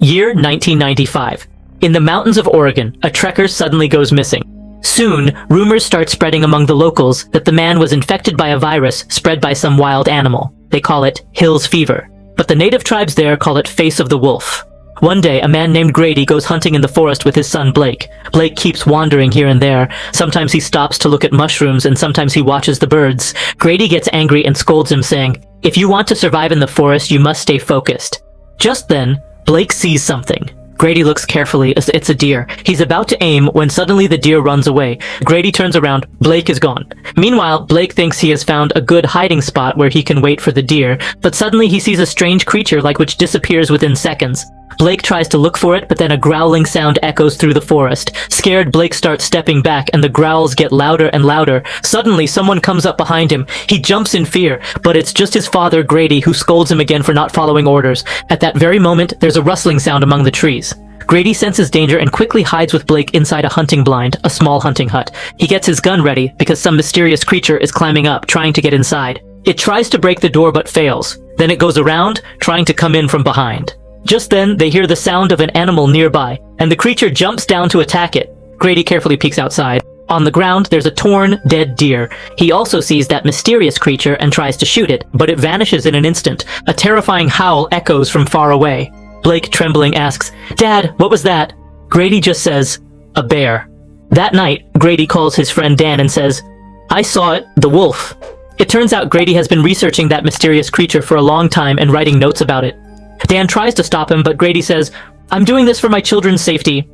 Year 1995. In the mountains of Oregon, a trekker suddenly goes missing. Soon, rumors start spreading among the locals that the man was infected by a virus spread by some wild animal. They call it Hill's fever. But the native tribes there call it face of the wolf. One day, a man named Grady goes hunting in the forest with his son Blake. Blake keeps wandering here and there. Sometimes he stops to look at mushrooms and sometimes he watches the birds. Grady gets angry and scolds him, saying, "If you want to survive in the forest, you must stay focused." Just then, Blake sees something. Grady looks carefully. It's a deer. He's about to aim when suddenly the deer runs away. Grady turns around. Blake is gone. Meanwhile, Blake thinks he has found a good hiding spot where he can wait for the deer, but suddenly he sees a strange creature which disappears within seconds. Blake tries to look for it, but then a growling sound echoes through the forest. Scared, Blake starts stepping back, and the growls get louder and louder. Suddenly, someone comes up behind him. He jumps in fear, but it's just his father, Grady, who scolds him again for not following orders. At that very moment, there's a rustling sound among the trees. Grady senses danger and quickly hides with Blake inside a hunting blind, a small hunting hut. He gets his gun ready because some mysterious creature is climbing up, trying to get inside. It tries to break the door but fails. Then it goes around, trying to come in from behind. Just then, they hear the sound of an animal nearby, and the creature jumps down to attack it. Grady carefully peeks outside. On the ground, there's a torn, dead deer. He also sees that mysterious creature and tries to shoot it, but it vanishes in an instant. A terrifying howl echoes from far away. Blake, trembling, asks, "Dad, what was that?" Grady just says, "A bear." That night, Grady calls his friend Dan and says, "I saw it, the wolf." It turns out Grady has been researching that mysterious creature for a long time and writing notes about it. Dan tries to stop him, but Grady says, "I'm doing this for my children's safety."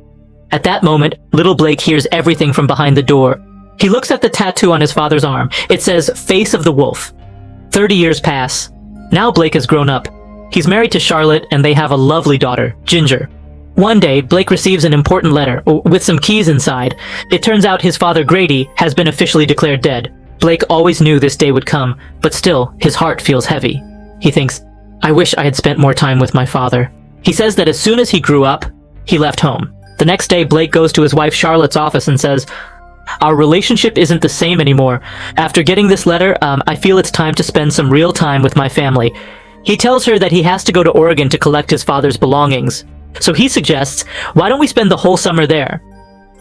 At that moment, little Blake hears everything from behind the door. He looks at the tattoo on his father's arm. It says, "Face of the Wolf." 30 years pass. Now Blake has grown up. He's married to Charlotte, and they have a lovely daughter, Ginger. One day, Blake receives an important letter, with some keys inside. It turns out his father, Grady, has been officially declared dead. Blake always knew this day would come, but still, his heart feels heavy. He thinks, "I wish I had spent more time with my father." He says that as soon as he grew up, he left home. The next day, Blake goes to his wife Charlotte's office and says, "Our relationship isn't the same anymore. After getting this letter, I feel it's time to spend some real time with my family." He tells her that he has to go to Oregon to collect his father's belongings. So he suggests, "Why don't we spend the whole summer there?"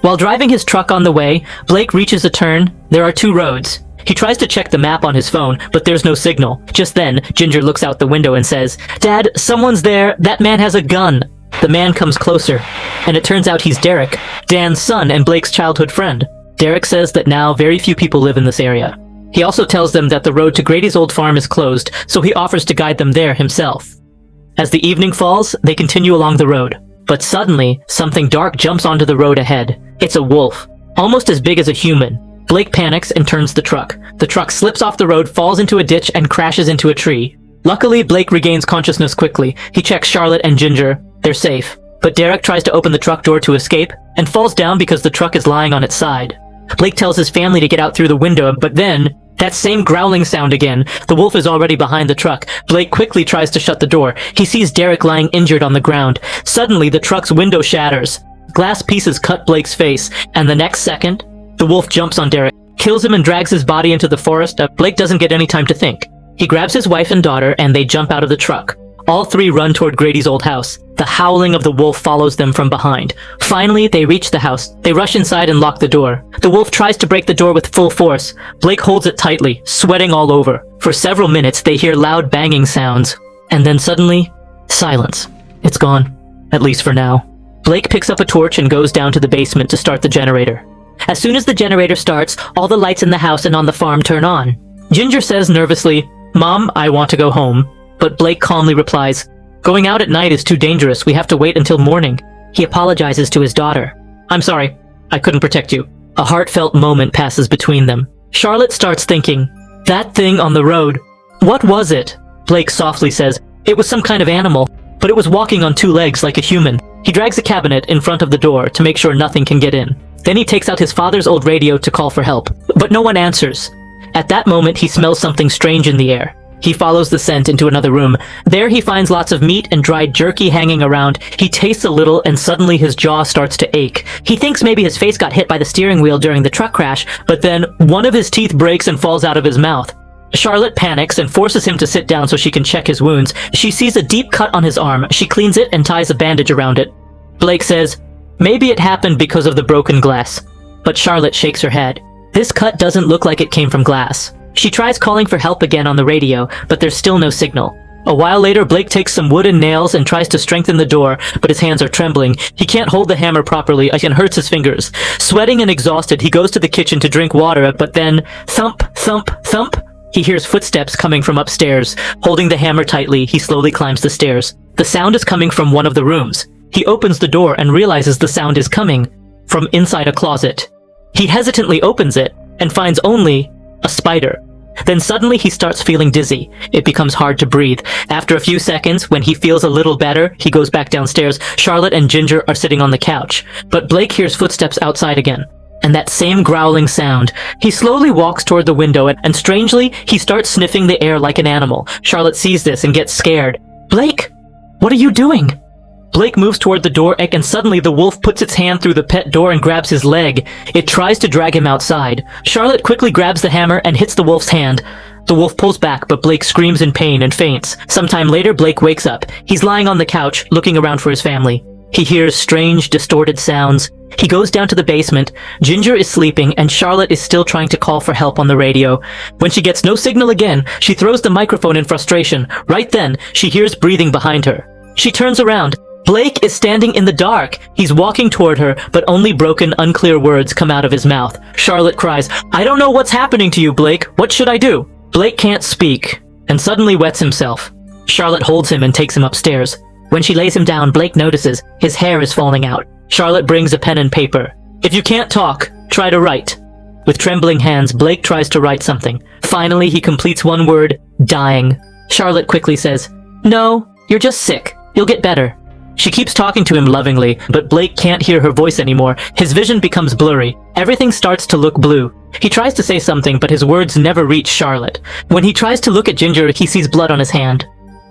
While driving his truck on the way, Blake reaches a turn. There are two roads. He tries to check the map on his phone, but there's no signal. Just then, Ginger looks out the window and says, "Dad, someone's there. That man has a gun." The man comes closer, and it turns out he's Derek, Dan's son and Blake's childhood friend. Derek says that now very few people live in this area. He also tells them that the road to Grady's old farm is closed, so he offers to guide them there himself. As the evening falls, they continue along the road. But suddenly, something dark jumps onto the road ahead. It's a wolf, almost as big as a human. Blake panics and turns the truck. The truck slips off the road, falls into a ditch, and crashes into a tree. Luckily, Blake regains consciousness quickly. He checks Charlotte and Ginger. They're safe. But Derek tries to open the truck door to escape, and falls down because the truck is lying on its side. Blake tells his family to get out through the window, but then, that same growling sound again. The wolf is already behind the truck. Blake quickly tries to shut the door. He sees Derek lying injured on the ground. Suddenly, the truck's window shatters. Glass pieces cut Blake's face, and the next second, the wolf jumps on Derek, kills him and drags his body into the forest. Blake doesn't get any time to think. He grabs his wife and daughter, and they jump out of the truck. All three run toward Grady's old house. The howling of the wolf follows them from behind. Finally, they reach the house. They rush inside and lock the door. The wolf tries to break the door with full force. Blake holds it tightly, sweating all over. For several minutes, they hear loud banging sounds. And then suddenly, silence. It's gone. At least for now. Blake picks up a torch and goes down to the basement to start the generator. As soon as the generator starts, all the lights in the house and on the farm turn on. Ginger says nervously, "Mom, I want to go home." But Blake calmly replies, "Going out at night is too dangerous. We have to wait until morning." He apologizes to his daughter. "I'm sorry. I couldn't protect you." A heartfelt moment passes between them. Charlotte starts thinking, "That thing on the road. What was it?" Blake softly says, "It was some kind of animal, but it was walking on two legs like a human." He drags a cabinet in front of the door to make sure nothing can get in. Then he takes out his father's old radio to call for help, but no one answers. At that moment, he smells something strange in the air. He follows the scent into another room. There he finds lots of meat and dried jerky hanging around. He tastes a little and suddenly his jaw starts to ache. He thinks maybe his face got hit by the steering wheel during the truck crash, but then one of his teeth breaks and falls out of his mouth. Charlotte panics and forces him to sit down so she can check his wounds. She sees a deep cut on his arm. She cleans it and ties a bandage around it. Blake says, "Maybe it happened because of the broken glass." But Charlotte shakes her head. This cut doesn't look like it came from glass. She tries calling for help again on the radio, but there's still no signal. A while later, Blake takes some wood and nails and tries to strengthen the door, but his hands are trembling. He can't hold the hammer properly and hurts his fingers. Sweating and exhausted, he goes to the kitchen to drink water, but then, thump, thump, thump, he hears footsteps coming from upstairs. Holding the hammer tightly, he slowly climbs the stairs. The sound is coming from one of the rooms. He opens the door and realizes the sound is coming from inside a closet. He hesitantly opens it and finds only a spider. Then suddenly he starts feeling dizzy. It becomes hard to breathe. After a few seconds, when he feels a little better, he goes back downstairs. Charlotte and Ginger are sitting on the couch, but Blake hears footsteps outside again. And that same growling sound. He slowly walks toward the window and strangely, he starts sniffing the air like an animal. Charlotte sees this and gets scared. "Blake, what are you doing?" Blake moves toward the door and suddenly the wolf puts its hand through the pet door and grabs his leg. It tries to drag him outside. Charlotte quickly grabs the hammer and hits the wolf's hand. The wolf pulls back, but Blake screams in pain and faints. Sometime later, Blake wakes up. He's lying on the couch, looking around for his family. He hears strange, distorted sounds. He goes down to the basement. Ginger is sleeping and Charlotte is still trying to call for help on the radio. When she gets no signal again, she throws the microphone in frustration. Right then, she hears breathing behind her. She turns around. Blake is standing in the dark. He's walking toward her, but only broken, unclear words come out of his mouth. Charlotte cries, "I don't know what's happening to you, Blake. What should I do?" Blake can't speak, and suddenly wets himself. Charlotte holds him and takes him upstairs. When she lays him down, Blake notices his hair is falling out. Charlotte brings a pen and paper. "If you can't talk, try to write." With trembling hands, Blake tries to write something. Finally, he completes one word, "dying." Charlotte quickly says, "No, you're just sick. You'll get better." She keeps talking to him lovingly, but Blake can't hear her voice anymore. His vision becomes blurry. Everything starts to look blue. He tries to say something, but his words never reach Charlotte. When he tries to look at Ginger, he sees blood on his hand.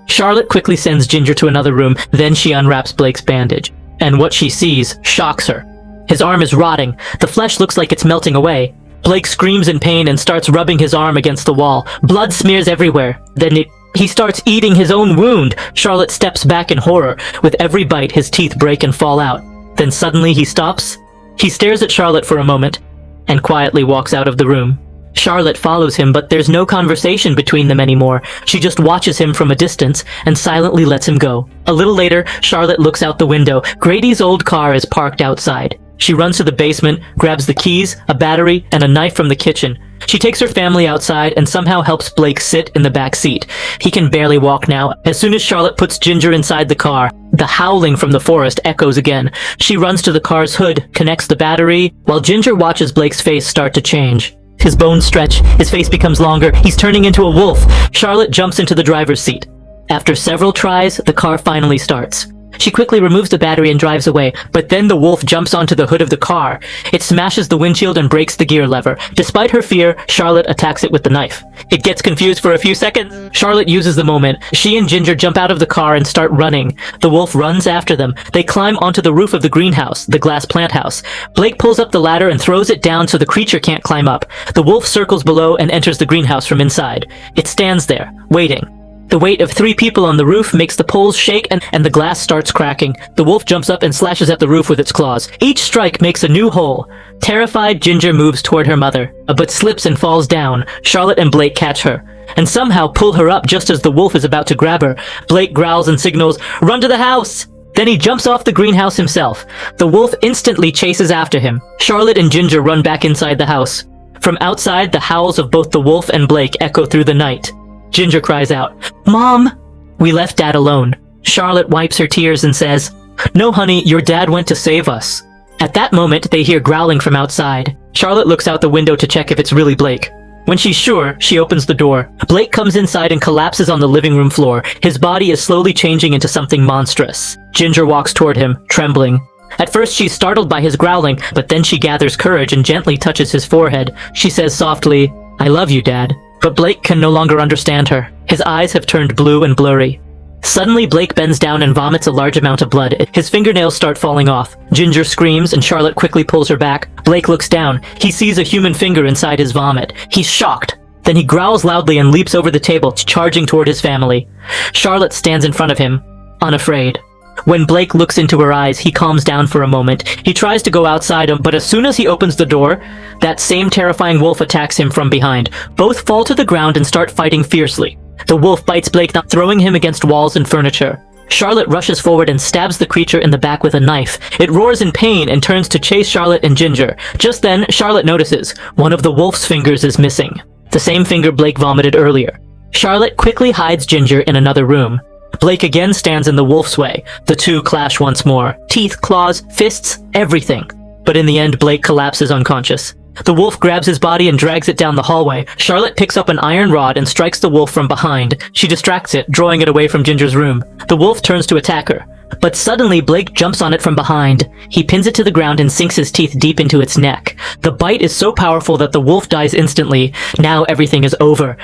Charlotte quickly sends Ginger to another room, then she unwraps Blake's bandage. And what she sees shocks her. His arm is rotting. The flesh looks like it's melting away. Blake screams in pain and starts rubbing his arm against the wall. Blood smears everywhere. Then he starts eating his own wound. Charlotte steps back in horror. With every bite, his teeth break and fall out. Then suddenly he stops. He stares at Charlotte for a moment and quietly walks out of the room. Charlotte follows him, but there's no conversation between them anymore. She just watches him from a distance and silently lets him go. A little later, Charlotte looks out the window. Grady's old car is parked outside. She runs to the basement, grabs the keys, a battery, and a knife from the kitchen. She takes her family outside and somehow helps Blake sit in the back seat. He can barely walk now. As soon as Charlotte puts Ginger inside the car, the howling from the forest echoes again. She runs to the car's hood, connects the battery, while Ginger watches Blake's face start to change. His bones stretch, his face becomes longer, he's turning into a wolf. Charlotte jumps into the driver's seat. After several tries, the car finally starts. She quickly removes the battery and drives away, but then the wolf jumps onto the hood of the car. It smashes the windshield and breaks the gear lever. Despite her fear, Charlotte attacks it with the knife. It gets confused for a few seconds. Charlotte uses the moment. She and Ginger jump out of the car and start running. The wolf runs after them. They climb onto the roof of the greenhouse, the glass plant house. Blake pulls up the ladder and throws it down so the creature can't climb up. The wolf circles below and enters the greenhouse from inside. It stands there, waiting. The weight of 3 people on the roof makes the poles shake and the glass starts cracking. The wolf jumps up and slashes at the roof with its claws. Each strike makes a new hole. Terrified, Ginger moves toward her mother, but slips and falls down. Charlotte and Blake catch her, and somehow pull her up just as the wolf is about to grab her. Blake growls and signals, "Run to the house!" Then he jumps off the greenhouse himself. The wolf instantly chases after him. Charlotte and Ginger run back inside the house. From outside, the howls of both the wolf and Blake echo through the night. Ginger cries out, "Mom!" We left Dad alone. Charlotte wipes her tears and says, "No, honey, your dad went to save us." At that moment, they hear growling from outside. Charlotte looks out the window to check if it's really Blake. When she's sure, she opens the door. Blake comes inside and collapses on the living room floor. His body is slowly changing into something monstrous. Ginger walks toward him, trembling. At first, she's startled by his growling, but then she gathers courage and gently touches his forehead. She says softly, "I love you, Dad." But Blake can no longer understand her. His eyes have turned blue and blurry. Suddenly, Blake bends down and vomits a large amount of blood. His fingernails start falling off. Ginger screams and Charlotte quickly pulls her back. Blake looks down. He sees a human finger inside his vomit. He's shocked. Then he growls loudly and leaps over the table, charging toward his family. Charlotte stands in front of him, unafraid. When Blake looks into her eyes, he calms down for a moment. He tries to go outside him, but as soon as he opens the door, that same terrifying wolf attacks him from behind. Both fall to the ground and start fighting fiercely. The wolf bites Blake, throwing him against walls and furniture. Charlotte rushes forward and stabs the creature in the back with a knife. It roars in pain and turns to chase Charlotte and Ginger. Just then, Charlotte notices one of the wolf's fingers is missing. The same finger Blake vomited earlier. Charlotte quickly hides Ginger in another room. Blake again stands in the wolf's way. The two clash once more. Teeth, claws, fists, everything. But in the end, Blake collapses unconscious. The wolf grabs his body and drags it down the hallway. Charlotte picks up an iron rod and strikes the wolf from behind. She distracts it, drawing it away from Ginger's room. The wolf turns to attack her. But suddenly, Blake jumps on it from behind. He pins it to the ground and sinks his teeth deep into its neck. The bite is so powerful that the wolf dies instantly. Now everything is over.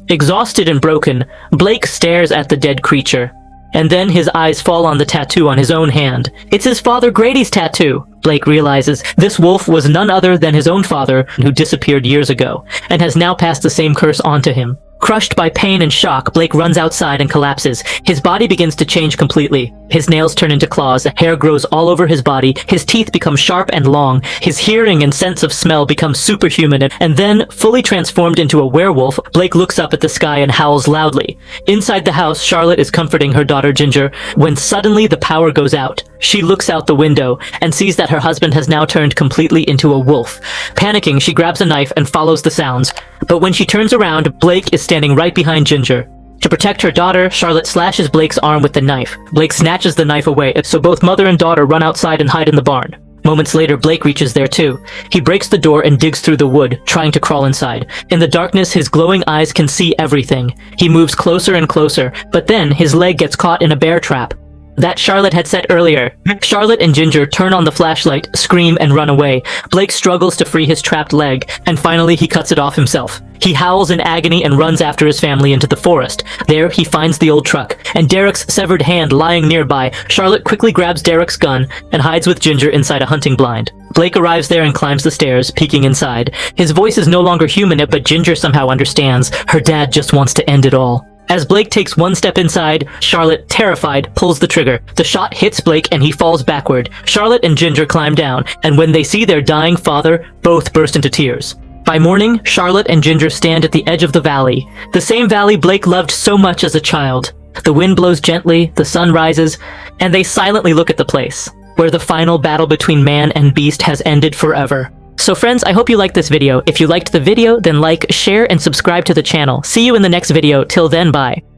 Exhausted and broken, Blake stares at the dead creature. And then his eyes fall on the tattoo on his own hand. It's his father Grady's tattoo. Blake realizes this wolf was none other than his own father, who disappeared years ago, and has now passed the same curse on to him. Crushed by pain and shock, Blake runs outside and collapses. His body begins to change completely. His nails turn into claws, hair grows all over his body, his teeth become sharp and long, his hearing and sense of smell become superhuman, and then, fully transformed into a werewolf, Blake looks up at the sky and howls loudly. Inside the house, Charlotte is comforting her daughter Ginger, when suddenly the power goes out. She looks out the window and sees that her husband has now turned completely into a wolf. Panicking, she grabs a knife and follows the sounds. But when she turns around, Blake is standing right behind Ginger. To protect her daughter, Charlotte slashes Blake's arm with the knife. Blake snatches the knife away, so both mother and daughter run outside and hide in the barn. Moments later, Blake reaches there too. He breaks the door and digs through the wood, trying to crawl inside. In the darkness, his glowing eyes can see everything. He moves closer and closer, but then his leg gets caught in a bear trap that Charlotte had set earlier. Charlotte and Ginger turn on the flashlight, scream, and run away. Blake struggles to free his trapped leg, and finally he cuts it off himself. He howls in agony and runs after his family into the forest. There, he finds the old truck, and Derek's severed hand lying nearby. Charlotte quickly grabs Derek's gun and hides with Ginger inside a hunting blind. Blake arrives there and climbs the stairs, peeking inside. His voice is no longer human, but Ginger somehow understands. Her dad just wants to end it all. As Blake takes one step inside, Charlotte, terrified, pulls the trigger. The shot hits Blake and he falls backward. Charlotte and Ginger climb down, and when they see their dying father, both burst into tears. By morning, Charlotte and Ginger stand at the edge of the valley, the same valley Blake loved so much as a child. The wind blows gently, the sun rises, and they silently look at the place, where the final battle between man and beast has ended forever. So friends, I hope you liked this video. If you liked the video, then like, share, and subscribe to the channel. See you in the next video. Till then, bye.